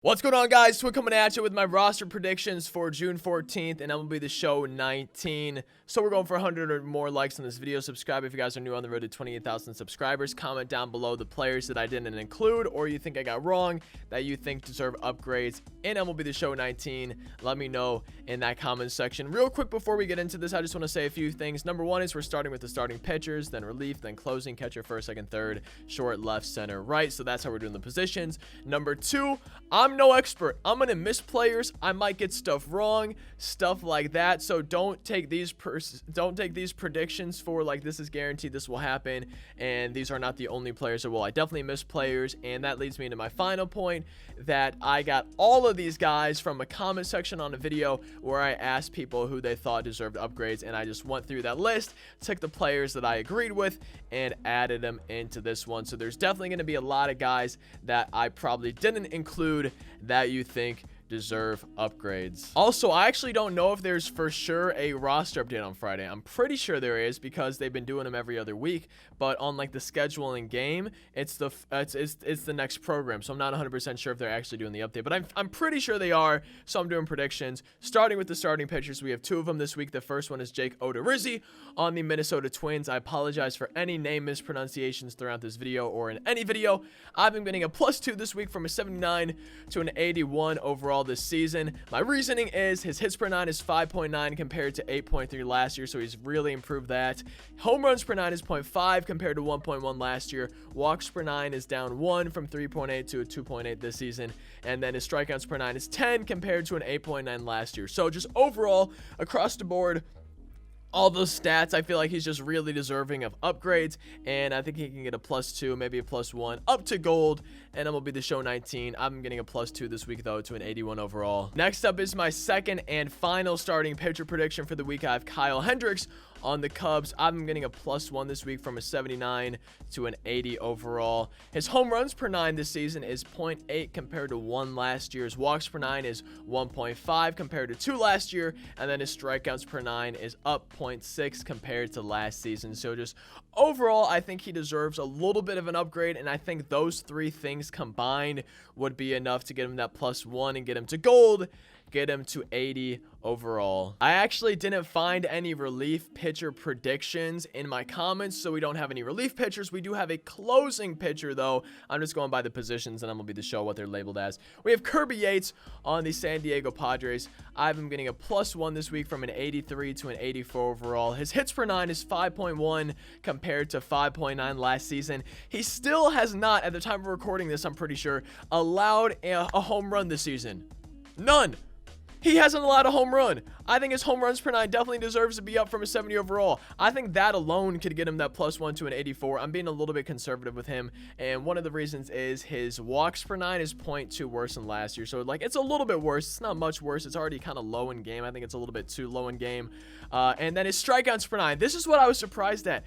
What's going on, guys? Twin coming at you with my roster predictions for June 14th and MLB The Show 19. So we're going for 100 or more likes on this video. Subscribe if you guys are new on the road to 28,000 subscribers. Comment down below the players that I didn't include or you think I got wrong that you think deserve upgrades in MLB The Show 19. Let me know in that comment section. Real quick before we get into this, I just want to say a few things. Number one is we're starting with the starting pitchers, then relief, then closing, catcher, first, second, third, short, left, center, right. So that's how we're doing the positions. Number two, I'm no expert. I'm gonna miss players. I might get stuff wrong, stuff like that. So don't take these predictions for like this is guaranteed this will happen, and these are not the only players that will. I definitely miss players, and that leads me into my final point that I got all of these guys from a comment section on a video where I asked people who they thought deserved upgrades, and I just went through that list, took the players that I agreed with, and added them into this one. So there's definitely going to be a lot of guys that I probably didn't include that you think deserve upgrades. Also, I actually don't know if there's for sure a roster update on Friday. I'm pretty sure there is because they've been doing them every other week, but on like the schedule in game, it's the next program. So I'm not 100% sure if they're actually doing the update, but I'm pretty sure they are. So I'm doing predictions starting with the starting pitchers. We have two of them this week. The first one is Jake Odorizzi on the Minnesota Twins. I apologize for any name mispronunciations throughout this video or in any video. I've been getting a +2 this week from a 79 to an 81 overall this season. My reasoning is his hits per 9 is 5.9 compared to 8.3 last year, so he's really improved that. Home runs per 9 is 0.5 compared to 1.1 last year. Walks per 9 is down 1 from 3.8 to a 2.8 this season, and then his strikeouts per 9 is 10 compared to an 8.9 last year. So just overall across the board, all those stats, I feel like he's just really deserving of upgrades, and I think he can get a +2, maybe a +1, up to gold, and MLB The Show 19. I'm getting a +2 this week, though, to an 81 overall. Next up is my second and final starting pitcher prediction for the week. I have Kyle Hendricks on the Cubs. I'm getting a +1 this week from a 79 to an 80 overall. His home runs per 9 this season is 0.8 compared to 1 last year. His walks per 9 is 1.5 compared to 2 last year, and then his strikeouts per 9 is up 0.6 compared to last season. So just overall, I think he deserves a little bit of an upgrade, and I think those three things combined would be enough to get him that +1 and get him to gold, get him to 80 overall. I actually didn't find any relief pitcher predictions in my comments, so we don't have any relief pitchers. We do have a closing pitcher, though. I'm just going by the positions, and I'm gonna be the show what they're labeled as. We have Kirby Yates on the San Diego Padres. I've been getting a +1 this week from an 83 to an 84 overall. His hits per 9 is 5.1 compared to 5.9 last season. He still has not, at the time of recording this, I'm pretty sure, allowed a home run this season. None. He hasn't allowed a home run. I think his home runs per 9 definitely deserves to be up from a 70 overall. I think that alone could get him that +1 to an 84. I'm being a little bit conservative with him, and one of the reasons is his walks per 9 is 0.2 worse than last year. So like it's a little bit worse. It's not much worse. It's already kind of low in game. I think it's a little bit too low in game. And then his strikeouts per 9. This is what I was surprised at.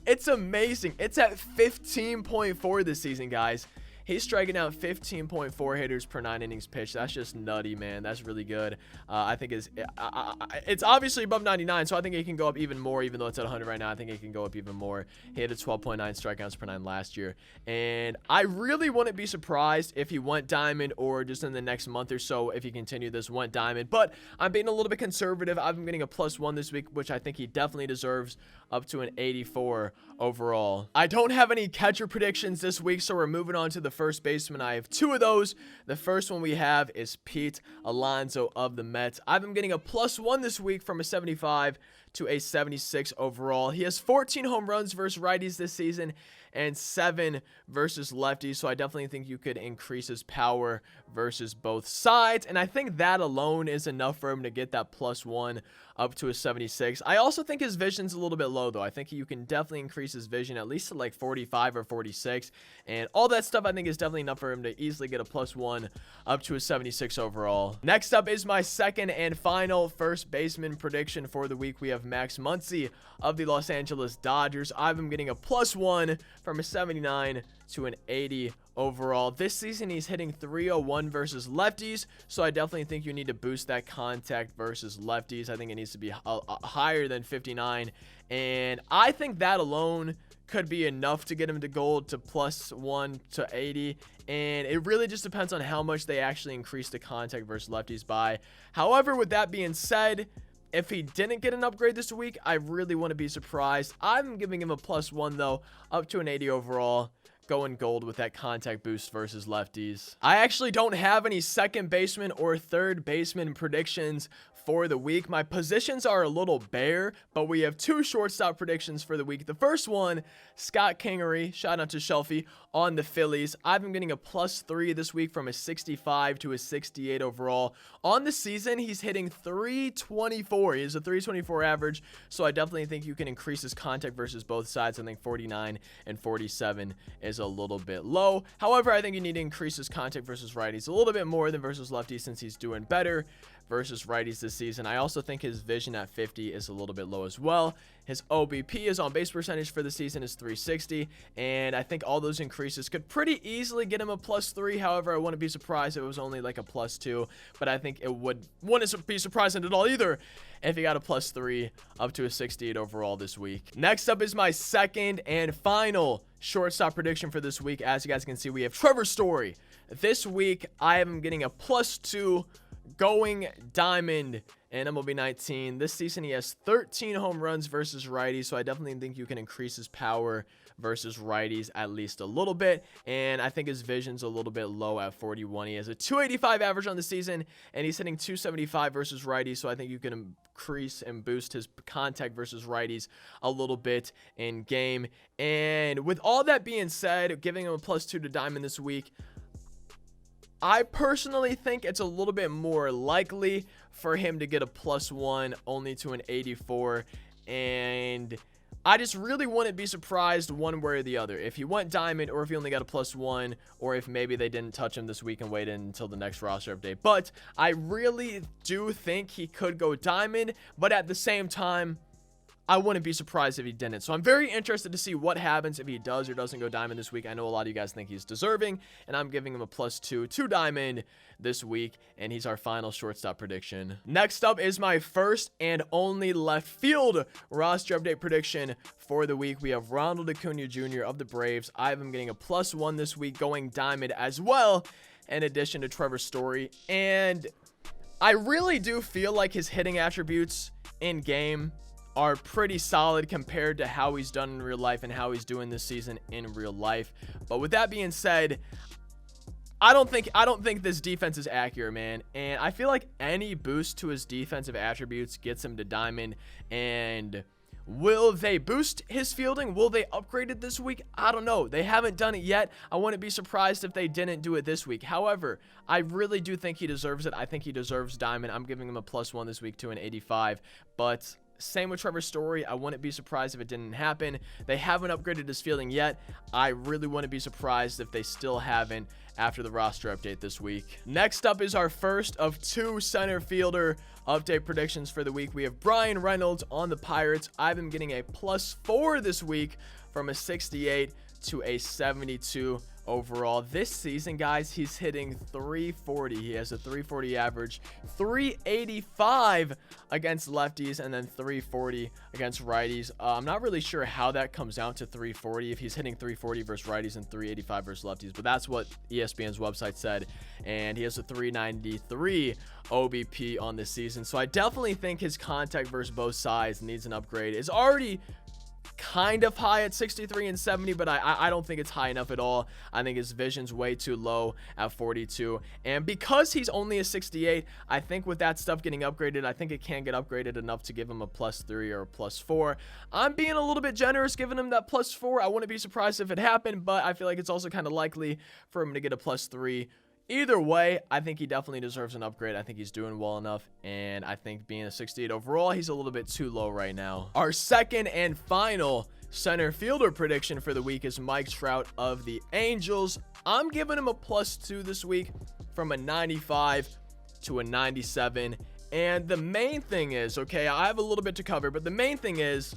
It's amazing. It's at 15.4 this season, guys. He's striking out 15.4 hitters per 9 innings pitched. That's just nutty, man. That's really good. I think it's obviously above 99, so I think it can go up even more, even though it's at 100 right now. I think it can go up even more. He had a 12.9 strikeouts per 9 last year, and I really wouldn't be surprised if he went diamond or just in the next month or so if he continued this went diamond, but I'm being a little bit conservative. I've been getting a +1 this week, which I think he definitely deserves, up to an 84 overall. I don't have any catcher predictions this week, so we're moving on to the first baseman. I have two of those. The first one we have is Pete Alonso of the Mets. I've been getting a +1 this week from a 75 to a 76 overall. He has 14 home runs versus righties this season and 7 versus lefties, so I definitely think you could increase his power versus both sides, and I think that alone is enough for him to get that +1 up to a 76. I also think his vision's a little bit low, though. I think you can definitely increase his vision at least to like 45 or 46, and all that stuff I think is definitely enough for him to easily get a +1 up to a 76 overall. Next up is my second and final first baseman prediction for the week. We have have Max Muncy of the Los Angeles Dodgers. I have him getting a +1 from a 79 to an 80 overall. This season, he's hitting 301 versus lefties, so I definitely think you need to boost that contact versus lefties. I think it needs to be higher than 59, and I think that alone could be enough to get him to gold to +1 to 80, and it really just depends on how much they actually increase the contact versus lefties by. However, with that being said, if he didn't get an upgrade this week, I really wouldn't be surprised. I'm giving him a +1 though, up to an 80 overall, going gold with that contact boost versus lefties. I actually don't have any second baseman or third baseman predictions for the week. My positions are a little bare, but we have 2 shortstop predictions for the week. The first one, Scott Kingery, shout out to Shelfie, on the Phillies. I've been getting a +3 this week from a 65 to a 68 overall. On the season, he's hitting 324. He has a 324 average, so I definitely think you can increase his contact versus both sides. I think 49 and 47 is a little bit low. However, I think you need to increase his contact versus righties a little bit more than versus lefties, since he's doing better versus righties this season. I also think his vision at 50 is a little bit low as well. His OBP, his on base percentage for the season, is 360, and I think all those increases could pretty easily get him a +3. However, I wouldn't be surprised if it was only like a +2, but I think it wouldn't be surprising at all either if he got a +3 up to a 68 overall this week. Next up is my second and final shortstop prediction for this week. As you guys can see, we have Trevor Story. This week, I am getting a +2 going diamond in MLB 19. This season, he has 13 home runs versus righties, so I definitely think you can increase his power versus righties at least a little bit, and I think his vision's a little bit low at 41. He has a 285 average on the season, and he's hitting 275 versus righties, so I think you can increase and boost his contact versus righties a little bit in game. And with all that being said, giving him a +2 to diamond this week, I personally think it's a little bit more likely for him to get a +1 only to an 84, and I just really wouldn't be surprised one way or the other if he went diamond, or if he only got a +1, or if maybe they didn't touch him this week and waited until the next roster update. But I really do think he could go diamond, but at the same time, I wouldn't be surprised if he didn't. So I'm very interested to see what happens if he does or doesn't go diamond this week. I know a lot of you guys think he's deserving, and I'm giving him a +2 to diamond this week, and he's our final shortstop prediction. Next up is my first and only left field roster update prediction for the week. We have Ronald Alcantara Jr. of the Braves. I have him getting a +1 this week, going diamond as well, in addition to Trevor Story. And I really do feel like his hitting attributes in game are pretty solid compared to how he's done in real life and how he's doing this season in real life. But with that being said, I don't think this defense is accurate, man. And I feel like any boost to his defensive attributes gets him to diamond. And will they boost his fielding? Will they upgrade it this week? I don't know. They haven't done it yet. I wouldn't be surprised if they didn't do it this week. However, I really do think he deserves it. I think he deserves diamond. I'm giving him a +1 this week to an 85. But same with Trevor Story. I wouldn't be surprised if it didn't happen. They haven't upgraded his fielding yet. I really wouldn't be surprised if they still haven't after the roster update this week. Next up is our first of 2 center fielder update predictions for the week. We have Brian Reynolds on the Pirates. I've been getting a +4 this week from a 68 to a 72 overall. This season, guys, he's hitting 340. He has a 340 average, 385 against lefties, and then 340 against righties. I'm not really sure how that comes out to 340, if he's hitting 340 versus righties and 385 versus lefties, but that's what ESPN's website said. And he has a 393 OBP on this season, so I definitely think his contact versus both sides needs an upgrade. It's already kind of high at 63 and 70, but I don't think it's high enough at all. I think his vision's way too low at 42, and because he's only a 68, I think with that stuff getting upgraded, I think it can get upgraded enough to give him a +3 or a +4. I'm being a little bit generous giving him that +4. I wouldn't be surprised if it happened, but I feel like it's also kind of likely for him to get a +3. Either way, I think he definitely deserves an upgrade. I think he's doing well enough, and I think being a 68 overall, he's a little bit too low right now. Our second and final center fielder prediction for the week is Mike Trout of the Angels. I'm giving him a +2 this week from a 95 to a 97, And the main thing is, okay, I have a little bit to cover, but the main thing is,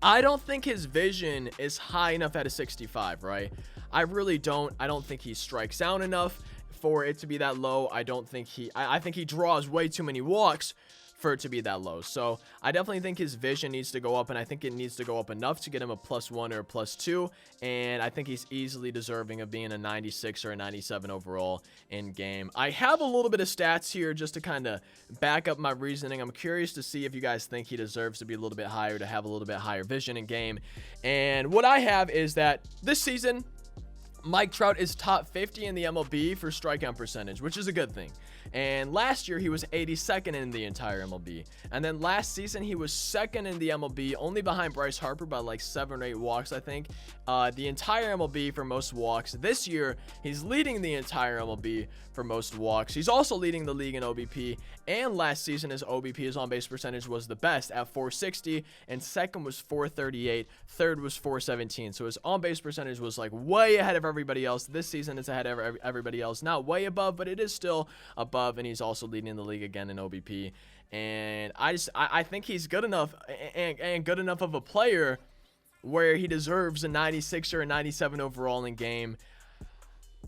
I don't think his vision is high enough at a 65, right? I really don't. I don't think he strikes out enough for it to be that low. I think he draws way too many walks for it to be that low. So I definitely think his vision needs to go up, and I think it needs to go up enough to get him a +1 or a +2. And I think he's easily deserving of being a 96 or a 97 overall in game. I have a little bit of stats here just to kind of back up my reasoning. I'm curious to see if you guys think he deserves to be a little bit higher, to have a little bit higher vision in game. And what I have is that this season, Mike Trout is top 50 in the MLB for strikeout percentage, which is a good thing. And last year, he was 82nd in the entire MLB. And then last season, he was 2nd in the MLB, only behind Bryce Harper by like 7 or 8 walks, I think. The entire MLB for most walks. This year, he's leading the entire MLB for most walks. He's also leading the league in OBP. And last season, his OBP, his on-base percentage, was the best at 460. And second was 438. Third was 417. So his on-base percentage was like way ahead of everybody else. This season, it's ahead of everybody else. Not way above, but it is still above. And he's also leading the league again in OBP. And I think he's good enough and good enough of a player where he deserves a 96 or a 97 overall in game.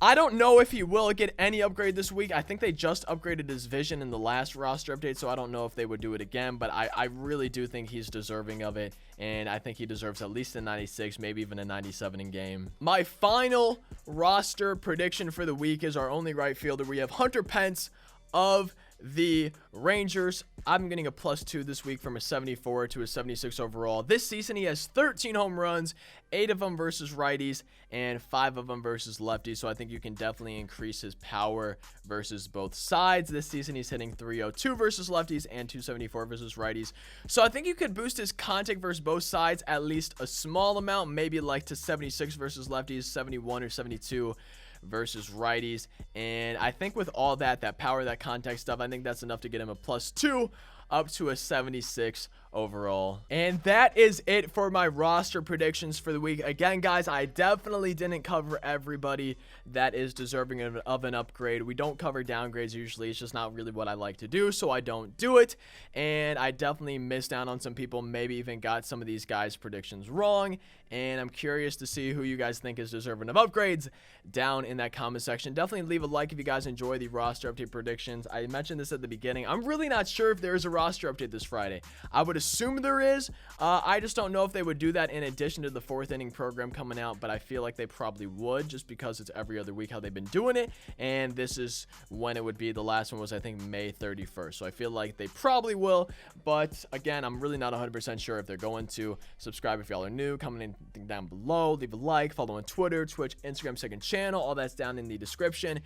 I don't know if he will get any upgrade this week. I think they just upgraded his vision in the last roster update, so I don't know if they would do it again, but I really do think he's deserving of it, and I think he deserves at least a 96, maybe even a 97 in game. My final roster prediction for the week is our only right fielder. We have Hunter Pence of the Rangers. I'm getting a +2 this week from a 74 to a 76 overall. This season, he has 13 home runs, 8 of them versus righties, and 5 of them versus lefties. So I think you can definitely increase his power versus both sides. This season, he's hitting 302 versus lefties and 274 versus righties. So I think you could boost his contact versus both sides at least a small amount, maybe like to 76 versus lefties, 71 or 72 versus righties. And I think with all that power, that contact stuff, I think that's enough to get him a +2 up to a 76 overall. And that is it for my roster predictions for the week. Again, guys, I definitely didn't cover everybody that is deserving of an upgrade. We don't cover downgrades usually. It's just not really what I like to do, so I don't do it. And I definitely missed out on some people, maybe even got some of these guys' predictions wrong. And I'm curious to see who you guys think is deserving of upgrades down in that comment section. Definitely leave a like if you guys enjoy the roster update predictions. I mentioned this at the beginning. I'm really not sure if there is a roster update this Friday. I would assume there is. I just don't know if they would do that in addition to the 4th inning program coming out, but I feel like they probably would, just because it's every other week how they've been doing it, and this is when it would be. The last one was, I think, May 31st, so I feel like they probably will, but again, I'm really not 100% sure if they're going to. Subscribe if y'all are new, comment anything down below, leave a like, follow on Twitter, Twitch, Instagram, second channel, all that's down in the description.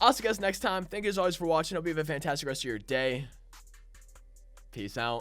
I'll see you guys next time. Thank you as always for watching. Hope you have a fantastic rest of your day. Peace out.